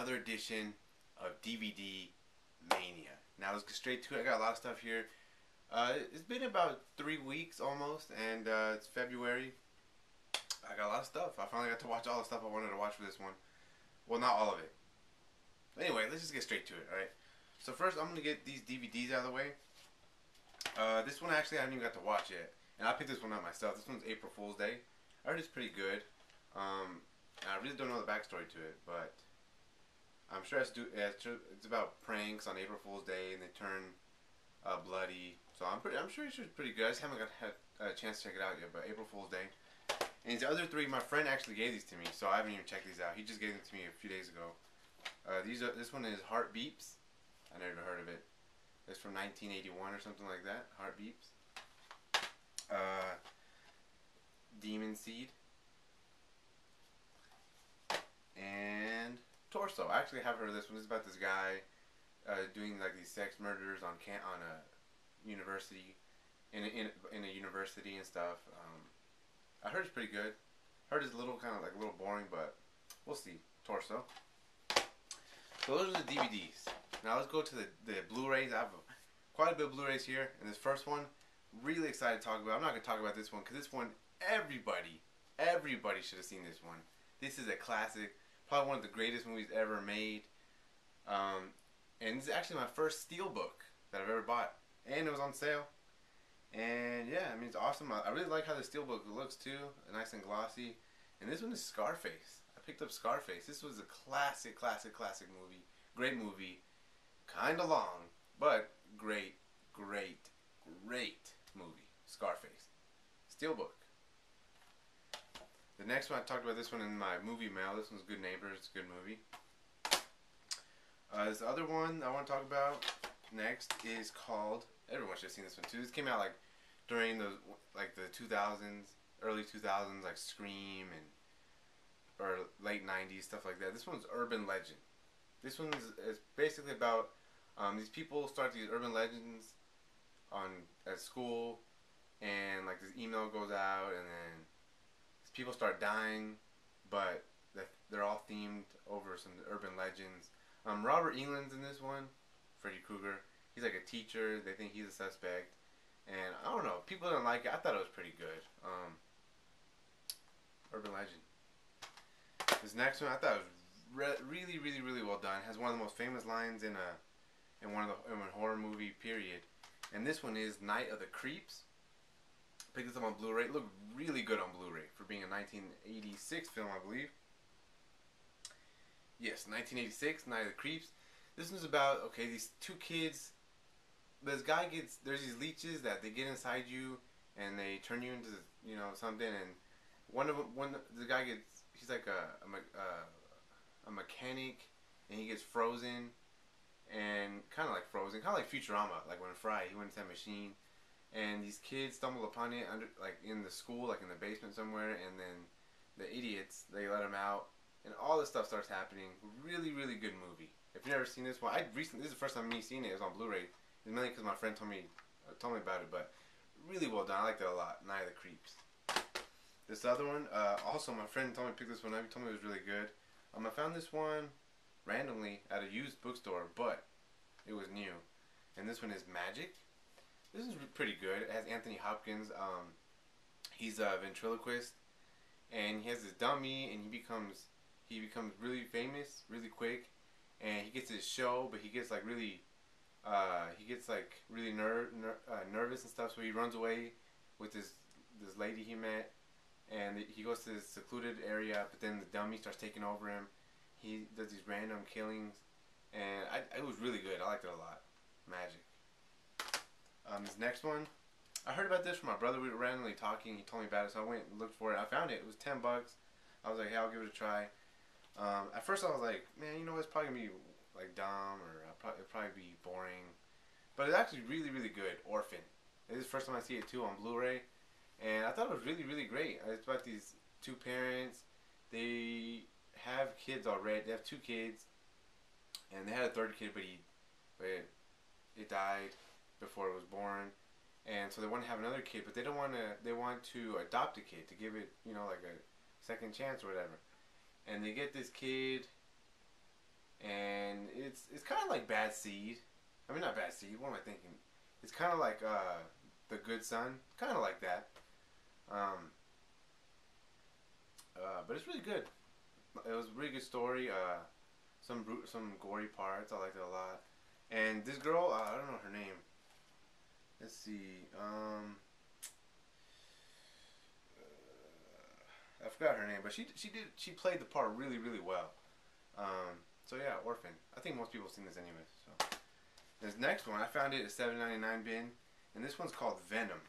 another edition of DVD Mania. Now let's get straight to it. I got a lot of stuff here. It's been about 3 weeks almost, and it's February. I got a lot of stuff. I finally got to watch all the stuff I wanted to watch for this one. Well, not all of it. Anyway, let's just get straight to it, alright? So first, I'm going to get these DVDs out of the way. This one actually I haven't even got to watch yet. And I picked this one up myself. This one's April Fool's Day. I heard it's pretty good. I really don't know the backstory to it, but I'm sure it's about pranks on April Fool's Day, and they turn bloody. So I'm sure it's pretty good. I just haven't had a chance to check it out yet. But April Fool's Day, and the other three, my friend actually gave these to me, so I haven't even checked these out. He just gave them to me a few days ago. This one is Heart Beeps. I never heard of it. It's from 1981 or something like that. Heart Beeps. Demon Seed. And Torso. I actually have heard of this one. It's about this guy doing like these sex murders on a university, in a university and stuff. I heard it's pretty good. Heard it's a little a little boring, but we'll see. Torso. So those are the DVDs. Now let's go to the Blu-rays. I have quite a bit of Blu-rays here, and this first one, really excited to talk about. I'm not going to talk about this one because this one, everybody should have seen this one. This is a classic, probably one of the greatest movies ever made. And this is actually my first Steelbook that I've ever bought, and it was on sale. And yeah, I mean, it's awesome. I really like how the Steelbook looks too, nice and glossy. And this one is Scarface. I picked up Scarface. This was a classic movie. Great movie. Kinda long, but great movie. Scarface. Steelbook. The next one, I talked about this one in my movie mail. This one's Good Neighbors. It's a good movie. This other one I want to talk about next is called, everyone should have seen this one too. This came out like during the 2000s, early 2000s, like Scream or late 90s, stuff like that. This one's Urban Legend. This one is basically about these people start these urban legends at school, and like this email goes out, and then these people start dying, but they're all themed over some urban legends. Robert Englund's in this one, Freddy Krueger. He's like a teacher. They think he's a suspect, and I don't know. People didn't like it. I thought it was pretty good. Urban Legend. This next one I thought was really well done. It has one of the most famous lines in a horror movie period. And this one is Night of the Creeps. Picked this up on Blu-ray. It looked really good on Blu-ray for being a 1986 film, I believe. Yes, 1986, Night of the Creeps. This one's about, okay, these two kids. There's these leeches that they get inside you, and they turn you into, something. And the guy gets, he's like a mechanic, and he gets frozen, and kind of like Futurama, like when Fry, he went into that machine, and these kids stumble upon it in the school, like in the basement somewhere, and then the idiots, they let him out, and all this stuff starts happening. Really good movie. If you've never seen this one, this is the first time me seeing it. It was on Blu-ray. It's mainly because my friend told me about it, but really well done. I liked it a lot. Night of the Creeps. This other one, also my friend told me to pick this one up. He told me it was really good. I found this one randomly at a used bookstore, but it was new. And this one is Magic. This is pretty good. It has Anthony Hopkins. He's a ventriloquist, and he has this dummy, and he becomes really famous really quick, and he gets his show, but he gets really nervous and stuff. So he runs away with this lady he met. And he goes to this secluded area, but then the dummy starts taking over him. He does these random killings, and it was really good. I liked it a lot. Magic. This next one, I heard about this from my brother. We were randomly talking. He told me about it, so I went and looked for it. I found it. It was $10. I was like, hey, I'll give it a try. At first, I was like, man, it's probably gonna be like dumb, or it'll probably be boring. But it's actually really good. Orphan. This is the first time I see it too on Blu-ray. And I thought it was really great. It's about these two parents. They have kids already. They have 2 kids, and they had a third kid, but it died before it was born. And so they want to have another kid, but they don't want to. They want to adopt a kid to give it, like a second chance or whatever. And they get this kid, and it's kind of like Bad Seed. I mean, not Bad Seed. What am I thinking? It's kind of like The Good Son, kind of like that. Um, but it's really good. It was a really good story. Some gory parts. I liked it a lot. And this girl, I don't know her name. Let's see. I forgot her name, but she played the part really really well. So yeah, Orphan. I think most people have seen this anyway. So this next one, I found it at $7.99 bin, and this one's called Venom.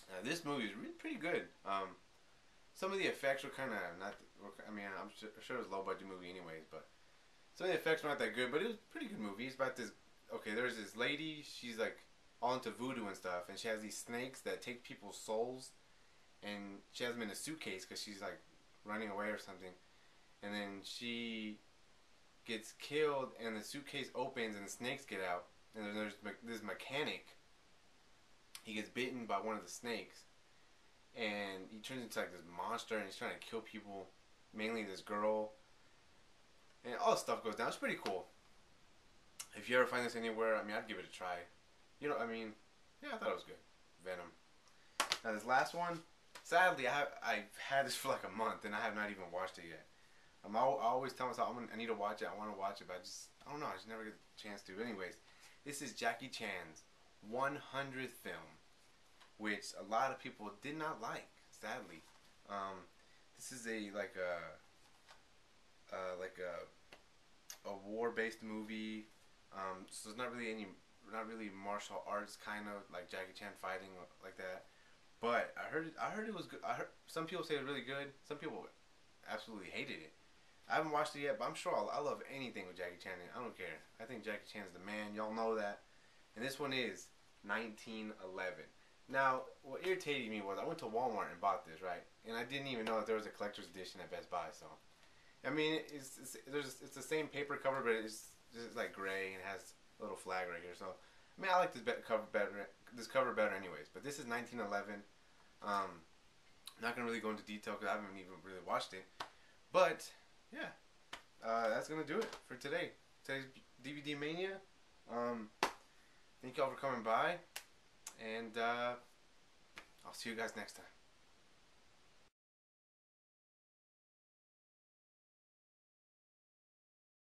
Now this movie is really pretty good. Some of the effects were kind of not. I mean, I'm sure it was a low budget movie anyways, but some of the effects were not that good. But it was a pretty good movie. It's about this. Okay, there's this lady. She's like all into voodoo and stuff, and she has these snakes that take people's souls, and she has them in a suitcase because she's like running away or something, and then she gets killed, and the suitcase opens, and the snakes get out, and then there's this mechanic. He gets bitten by one of the snakes, and he turns into like this monster, and he's trying to kill people, mainly this girl, and all this stuff goes down. It's pretty cool. If you ever find this anywhere, I mean, I'd give it a try. You know, I mean, yeah, I thought it was good. Venom. Now this last one, sadly, I've had this for like a month, and I have not even watched it yet. I always tell myself I need to watch it. I want to watch it, but I don't know. I just never get the chance to. Anyways, this is Jackie Chan's 100th film, which a lot of people did not like. Sadly, this is a war-based movie. So it's not really martial arts kind of like Jackie Chan fighting like that. But I heard it was good. I heard some people say it was really good. Some people absolutely hated it. I haven't watched it yet, but I'm sure I love anything with Jackie Chan in it. I don't care. I think Jackie Chan is the man. Y'all know that. And this one is 1911. Now, what irritated me was I went to Walmart and bought this, right? And I didn't even know that there was a collector's edition at Best Buy. So, I mean, it's the same paper cover, but it's just like gray and has a little flag right here. So, I mean, I like this cover better anyways. But this is 1911. I'm not gonna really go into detail because I haven't even really watched it. But yeah, that's gonna do it for today. Today's Dvdmania. Thank y'all for coming by, and I'll see you guys next time.